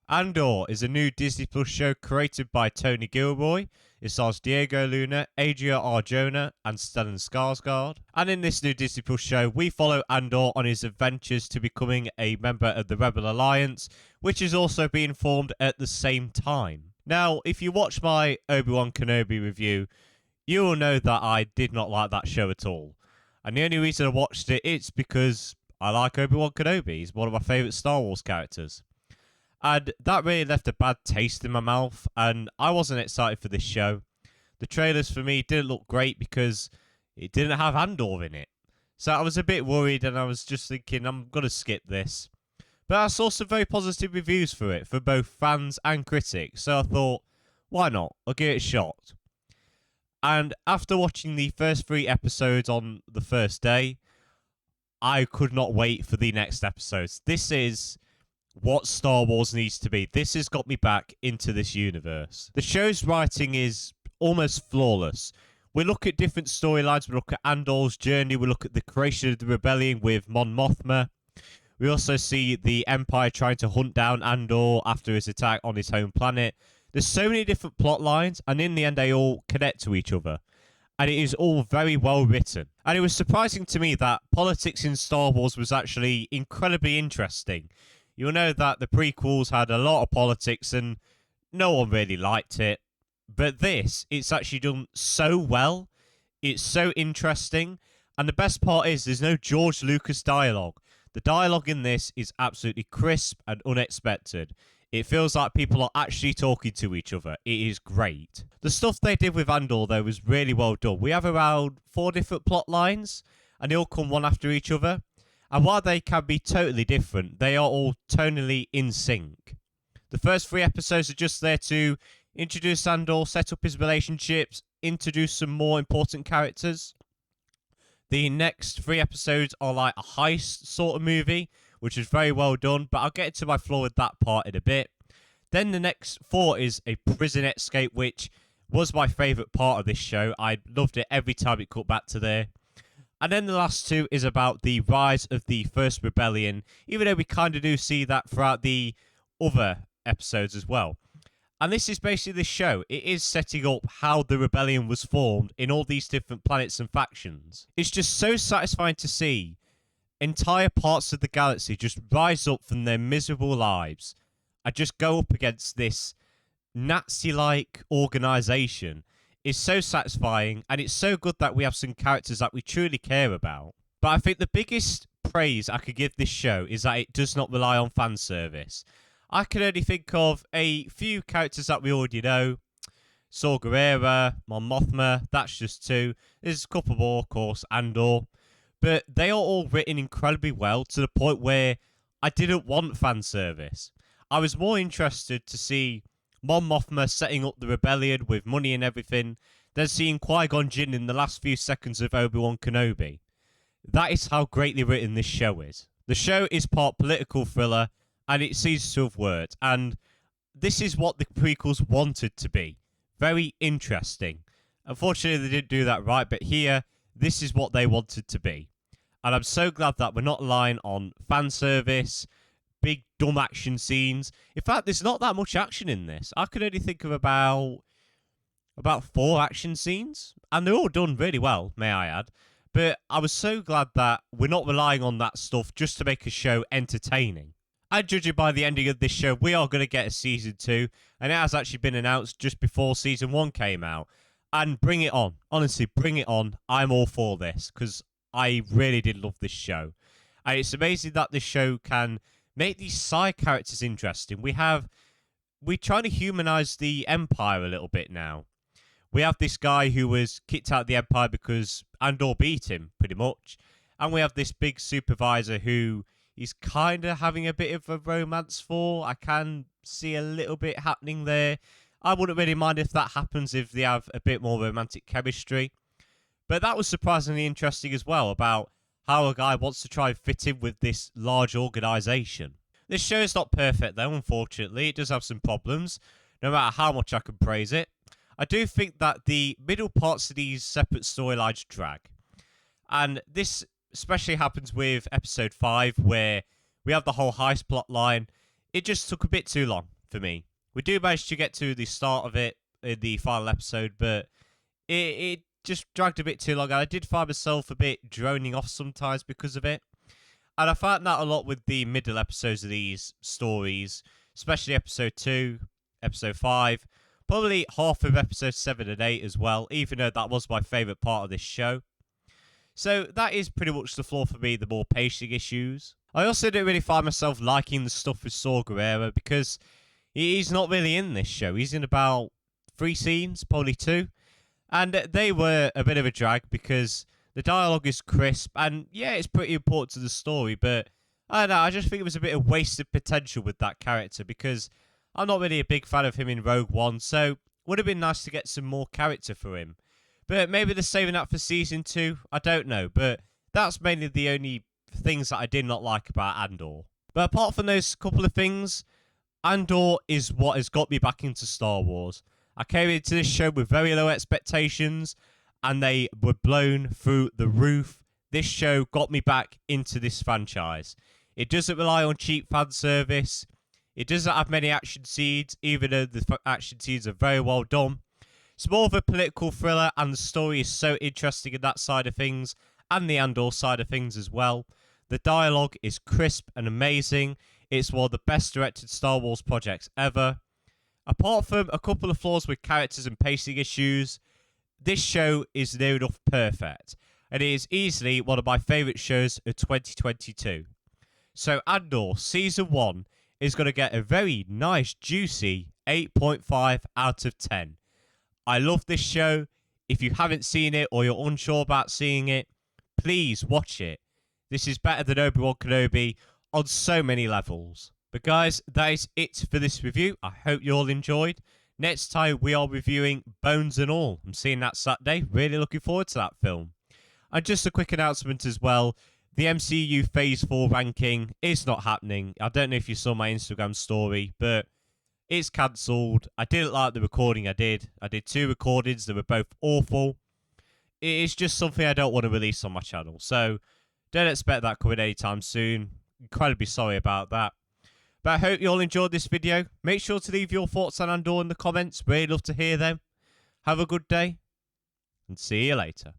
Andor is a new Disney Plus show created by Tony Gilroy. It stars Diego Luna, Adria Arjona, and Stellan Skarsgård. And in this new Disney Plus show, we follow Andor on his adventures to becoming a member of the Rebel Alliance, which is also being formed at the same time. Now, if you watch my Obi-Wan Kenobi review, you will know that I did not like that show at all. And the only reason I watched it is because I like Obi-Wan Kenobi. He's one of my favourite Star Wars characters. And that really left a bad taste in my mouth, and I wasn't excited for this show. The trailers for me didn't look great because it didn't have Andor in it. So I was a bit worried, and I was just thinking, I'm going to skip this. But I saw some very positive reviews for it, for both fans and critics, so I thought, why not? I'll give it a shot. And after watching the first 3 episodes on the first day, I could not wait for the next episodes. This is what Star Wars needs to be. This has got me back into this universe. The show's writing is almost flawless. We look at different storylines. We look at Andor's journey. We look at the creation of the rebellion with Mon Mothma. We also see the Empire trying to hunt down Andor after his attack on his home planet. There's so many different plot lines, and in the end they all connect to each other. And it is all very well written. And it was surprising to me that politics in Star Wars was actually incredibly interesting. You'll know that the prequels had a lot of politics and no one really liked it. But this, it's actually done so well. It's so interesting. And the best part is there's no George Lucas dialogue. The dialogue in this is absolutely crisp and unexpected. It feels like people are actually talking to each other. It is great. The stuff they did with Andor, though, was really well done. We have around 4 different plot lines, and they all come one after each other. And while they can be totally different, they are all tonally in sync. The first 3 episodes are just there to introduce Andor, set up his relationships, introduce some more important characters. The next 3 episodes are like a heist sort of movie, which is very well done, but I'll get into my flaw with that part in a bit. Then the next 4 is a prison escape, which was my favourite part of this show. I loved it every time it cut back to there. And then the last 2 is about the rise of the First Rebellion, even though we kind of do see that throughout the other episodes as well. And this is basically the show. It is setting up how the rebellion was formed in all these different planets and factions. It's just so satisfying to see entire parts of the galaxy just rise up from their miserable lives and just go up against this Nazi-like organisation. Is so satisfying, and it's so good that we have some characters that we truly care about. But I think the biggest praise I could give this show is that it does not rely on fan service. I can only think of a few characters that we already know. Saw Gerrera, Mon Mothma, that's just 2. There's a couple more, of course, Andor. But they are all written incredibly well to the point where I didn't want fan service. I was more interested to see Mon Mothma setting up the rebellion with money and everything, then seeing Qui-Gon Jinn in the last few seconds of Obi-Wan Kenobi. That is how greatly written this show is. The show is part political thriller, and it seems to have worked, and this is what the prequels wanted to be. Very interesting. Unfortunately, they didn't do that right, but here, this is what they wanted to be. And I'm so glad that we're not relying on fan service, big dumb action scenes. In fact, there's not that much action in this. I could only think of about 4 action scenes, and they're all done really well, may I add. But I was so glad that we're not relying on that stuff just to make a show entertaining. And judging by the ending of this show, we are going to get a season 2, and it has actually been announced just before season 1 came out. And bring it on. Honestly, bring it on. I'm all for this, because I really did love this show. And it's amazing that this show can make these side characters interesting. We're trying to humanize the Empire a little bit now. We have this guy who was kicked out of the Empire because Andor beat him, pretty much. And we have this big supervisor who he's kind of having a bit of a romance for. I can see a little bit happening there. I wouldn't really mind if that happens, if they have a bit more romantic chemistry. But that was surprisingly interesting as well, about how a guy wants to try and fit in with this large organisation. This show is not perfect though, unfortunately. It does have some problems, no matter how much I can praise it. I do think that the middle parts of these separate storylines drag. And this especially happens with episode 5, where we have the whole heist plot line. It just took a bit too long. for me. We do manage to get to the start of it in the final episode, but it just dragged a bit too long. And I did find myself a bit droning off sometimes because of it. And I found that a lot with the middle episodes of these stories, especially episode 2, episode 5, probably half of episode 7 and 8 as well, even though that was my favourite part of this show. So that is pretty much the flaw for me, the more pacing issues. I also don't really find myself liking the stuff with Saw Gerrera because he's not really in this show. He's in about 3 scenes, probably 2. And they were a bit of a drag because the dialogue is crisp and, yeah, it's pretty important to the story, but I don't know, I just think it was a bit of wasted potential with that character because I'm not really a big fan of him in Rogue One, so would have been nice to get some more character for him. But maybe they're saving that for season 2, I don't know, but that's mainly the only things that I did not like about Andor. But apart from those couple of things, Andor is what has got me back into Star Wars. I came into this show with very low expectations, and they were blown through the roof. This show got me back into this franchise. It doesn't rely on cheap fan service. It doesn't have many action scenes, even though the action scenes are very well done. It's more of a political thriller, and the story is so interesting in that side of things, and the Andor side of things as well. The dialogue is crisp and amazing. It's one of the best directed Star Wars projects ever. Apart from a couple of flaws with characters and pacing issues, this show is near enough perfect, and it is easily one of my favourite shows of 2022. So Andor Season 1 is going to get a very nice, juicy 8.5 out of 10. I love this show. If you haven't seen it or you're unsure about seeing it, please watch it. This is better than Obi-Wan Kenobi on so many levels. But guys, that is it for this review. I hope you all enjoyed. Next time we are reviewing Bones and All. I'm seeing that Saturday. Really looking forward to that film. And just a quick announcement as well. The MCU Phase 4 ranking is not happening. I don't know if you saw my Instagram story, but it's cancelled. I didn't like the recording I did. I did 2 recordings. They were both awful. It is just something I don't want to release on my channel. So don't expect that coming anytime soon. Incredibly sorry about that. But I hope you all enjoyed this video. Make sure to leave your thoughts on Andor in the comments. Really love to hear them. Have a good day, and see you later.